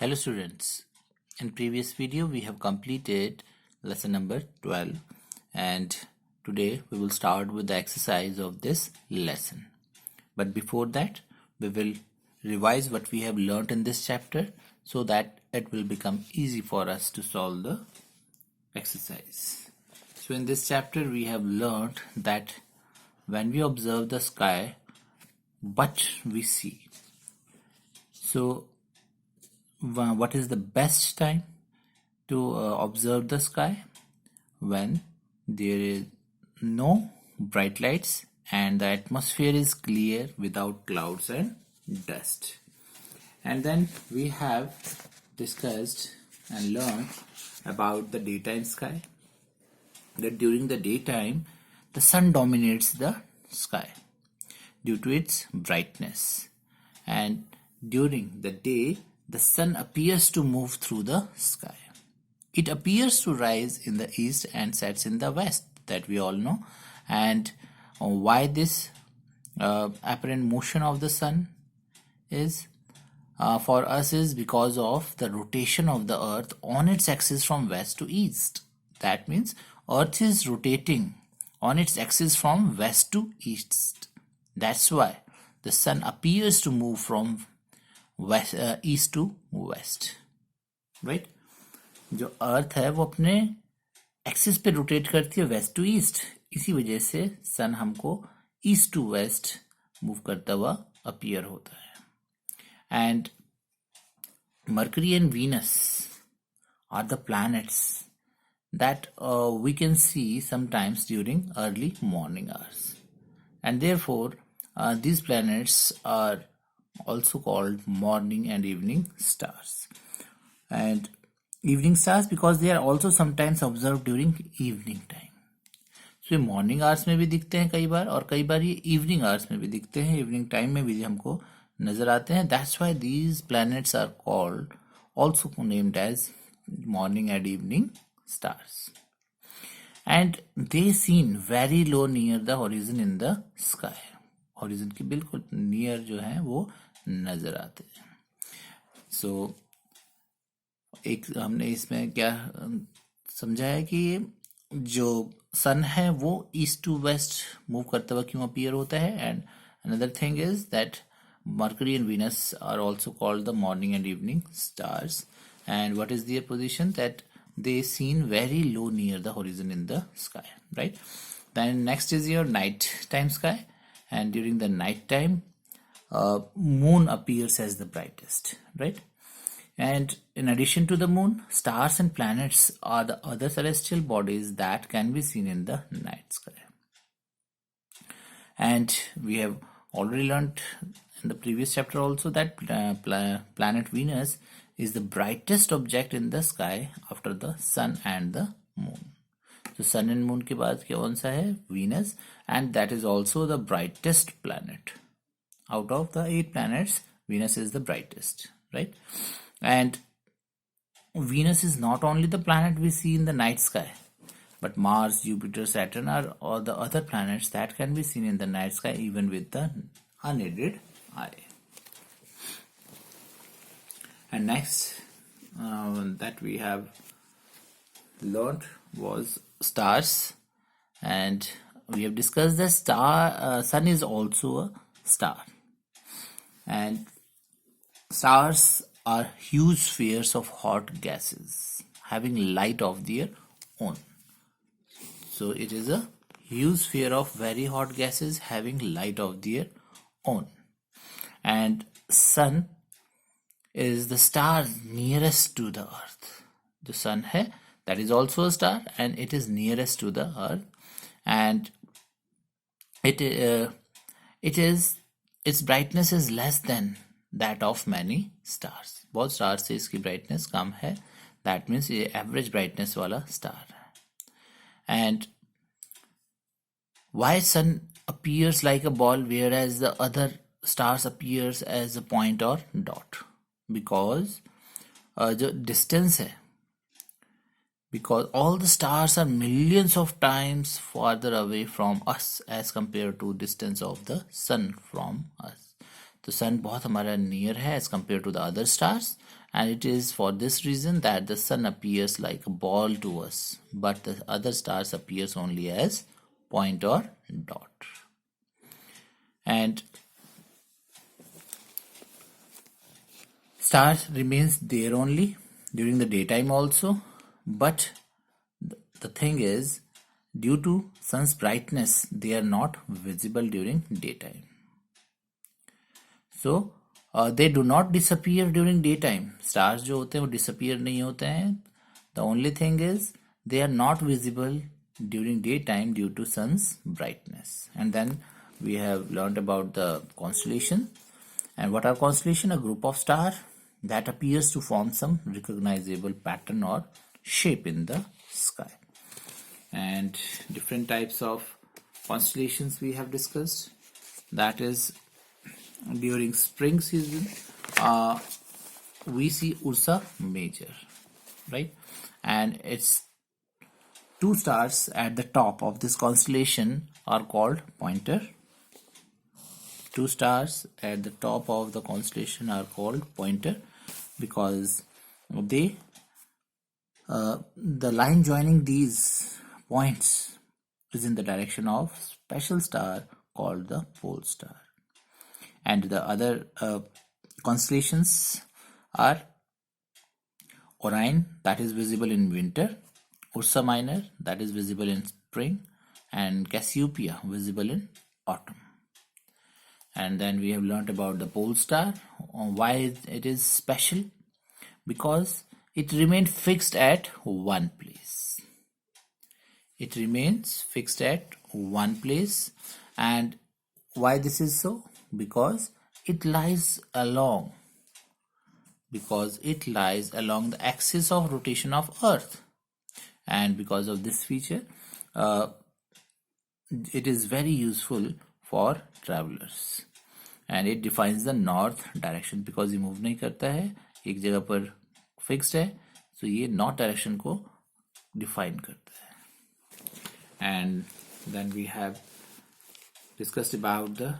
Hello students, in previous video we have completed lesson number 12 and today we will start with the exercise of this lesson. But before that we will revise what we have learnt in this chapter so that it will become easy for us to solve the exercise. So in this chapter we have learnt that when we observe the sky, what we see. So what is the best time to observe the sky? When there is no bright lights and the atmosphere is clear without clouds and dust. And then we have discussed and learned about the daytime sky, that during the daytime the sun dominates the sky due to its brightness, and during the day the sun appears to move through the sky. It appears to rise in the east and sets in the west, that we all know. And why this apparent motion of the sun is for us is because of the rotation of the earth on its axis from west to east. That means earth is rotating on its axis from west to east. That's why the sun appears to move from west, east to west, right? जो अर्थ है वो अपने axis पे rotate करती है waste to east, इसी वजह से सन हमको ईस्ट टू वेस्ट मूव करता हुआ अपीयर होता है. And Mercury and Venus are the planets that we can see sometimes during early morning hours, and therefore these planets are also called morning and evening stars. And evening stars because they are also sometimes observed during evening time. So morning hours में भी दिखते हैं कई बार, और कई बार ये evening hours में भी दिखते हैं, evening time में भी हमको नजर आते हैं. That's why these planets are called, also named as morning and evening stars. And they seen very low near the horizon in the sky. Horizon की बिल्कुल नियर जो है वो नजर आते हैं. सो एक हमने इसमें क्या समझा है कि जो सन है वो ईस्ट टू वेस्ट मूव करता हुआ क्यों अपीयर होता है. And another thing is that Mercury and Venus are also called the morning and evening stars. And what is their position? That they seen very low near the horizon in the sky, right? Then next is your night time sky, and during the night time moon appears as the brightest, right? And in addition to the moon, stars and planets are the other celestial bodies that can be seen in the night sky. And we have already learned in the previous chapter also that planet Venus is the brightest object in the sky after the sun and the moon. So sun and moon के बाद कौन सा है? Venus, and that is also the brightest planet. Out of the 8 planets, Venus is the brightest, right? And Venus is not only the planet we see in the night sky, but Mars, Jupiter, Saturn are all the other planets that can be seen in the night sky even with the unaided eye. And next that we have learned was stars, and we have discussed the sun is also a star, and stars are huge spheres of hot gases having light of their own. So it is a huge sphere of very hot gases having light of their own. And sun is the star nearest to the earth. The sun है, that is also a star, and it is nearest to the earth, and its brightness is less than that of many stars. बहुत stars से इसकी brightness कम है. That means ये average brightness वाला star है. And why sun appears like a ball whereas the other stars appears as a point or dot? Because जो distance है, because all the stars are millions of times farther away from us as compared to distance of the sun from us. तो सन बहुत हमारा near है as compared to the other stars, and it is for this reason that the sun appears like a ball to us, but the other stars appears only as point or dot. And stars remains there only during the daytime also, but the thing is, due to sun's brightness, they are not visible during daytime. So they do not disappear during daytime. Stars जो होते हैं वो disappear नहीं होते हैं. The only thing is they are not visible during daytime due to sun's brightness. And then we have learned about the constellation. And what are constellation? A group of stars that appears to form some recognizable pattern or shape in the sky. And different types of constellations we have discussed. That is, during spring season, we see Ursa Major, right? And its two stars at the top of this constellation are called pointer. Two stars at the top of the constellation are called pointer because they the line joining these points is in the direction of special star called the pole star. And the other constellations are Orion, that is visible in winter, Ursa Minor, that is visible in spring, and Cassiopeia, visible in autumn. And then we have learnt about the pole star. Why it is special? Because it remains fixed at one place. It remains fixed at one place. And why this is so? Because it lies along the axis of rotation of Earth, and because of this feature it is very useful for travelers, and it defines the north direction because ये move नहीं करता है, एक जगह पर fixed है, so ये north direction को define करता है. And then we have discussed about the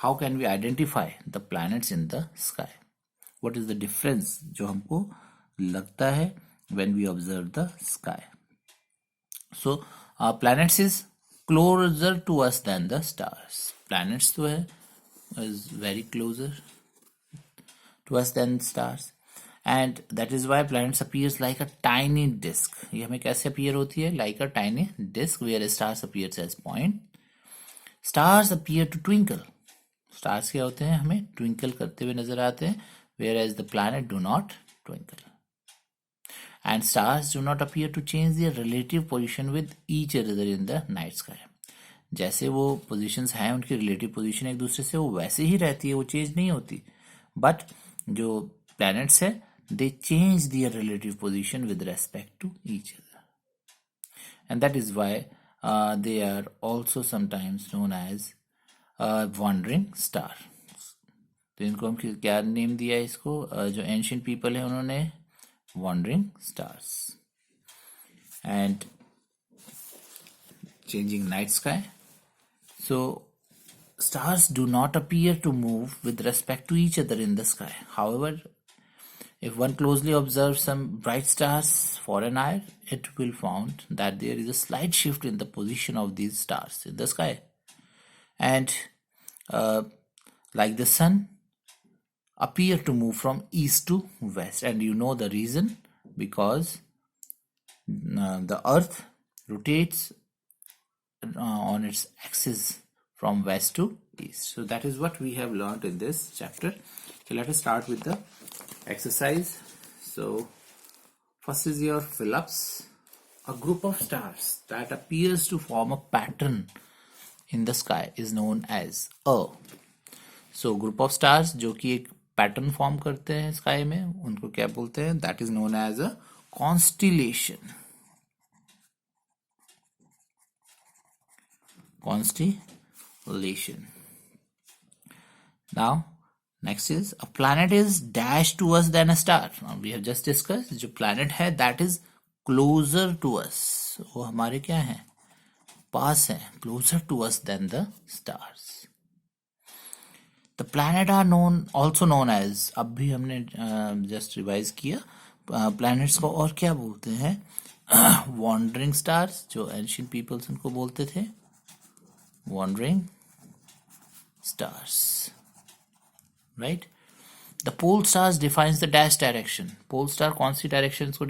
how can we identify the planets in the sky. What is the difference जो हमको लगता है when we observe the sky. So planets is closer to us than the stars. Planets तो है is very closer to us than stars, and that is why planets appears like a tiny disk. ये हमें कैसे appear होती है? Like a tiny disk, where stars appears as point. Stars appear to twinkle. Stars क्या होते हैं? हमें twinkle करते हुए नजर आते हैं, whereas the planet do not twinkle. And stars do not appear to change their relative position with each other in the night sky. जैसे वो positions हैं, उनकी relative position एक दूसरे से वो वैसे ही रहती है, वो change नहीं होती. But जो planets है, they change their relative position with respect to each other. And that is why they are also sometimes known as wandering star. तो इनको हम क्या नेम दिया है इसको? जो एंशियंट पीपल है उन्होंने wandering stars. And changing night sky. So stars do not appear to move with respect to each other in the sky. However, if one closely observes some bright stars for an eye, it will find that there is a slight shift in the position of these stars in the sky. And like the sun, appear to move from east to west, and you know the reason, because the earth rotates on its axis from west to east. So that is what we have learned in this chapter. So let us start with the exercise. So first is your fill-ups. A group of stars that appears to form a pattern in the sky is known as a. So group of stars जो कि एक pattern form करते हैं sky में, उनको क्या बोलते हैं? That is known as a constellation. Constellation. Now next is a planet is dash to us than a star. Now we have just discussed जो planet है that is closer to us, वो हमारे क्या है? पास है, closer to us than the stars. The planet are also known as, अब भी हमने जस्ट रिवाइज किया, planets को और क्या बोलते हैं? Wandering stars, जो ancient peoples उनको बोलते थे wandering stars, right? The pole stars defines the dash direction. Pole star कौन सी डायरेक्शन को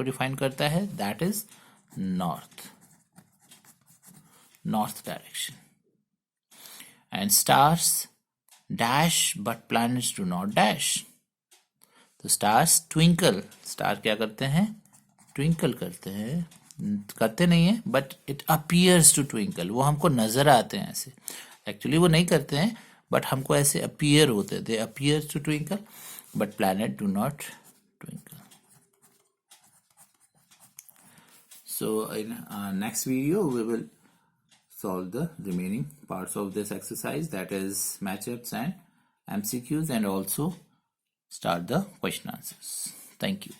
डिफाइन करता है? That is north direction. And stars dash but planets do not dash. तो stars twinkle. Star क्या करते हैं? Twinkle करते हैं, करते नहीं है, but it appears to twinkle. वो हमको नजर आते हैं ऐसे, एक्चुअली वो नहीं करते हैं, बट हमको ऐसे appear होते हैं. They appear to twinkle, but planet do not twinkle. So in next video we will solve the remaining parts of this exercise, that is matchups and MCQs, and also start the question answers. Thank you.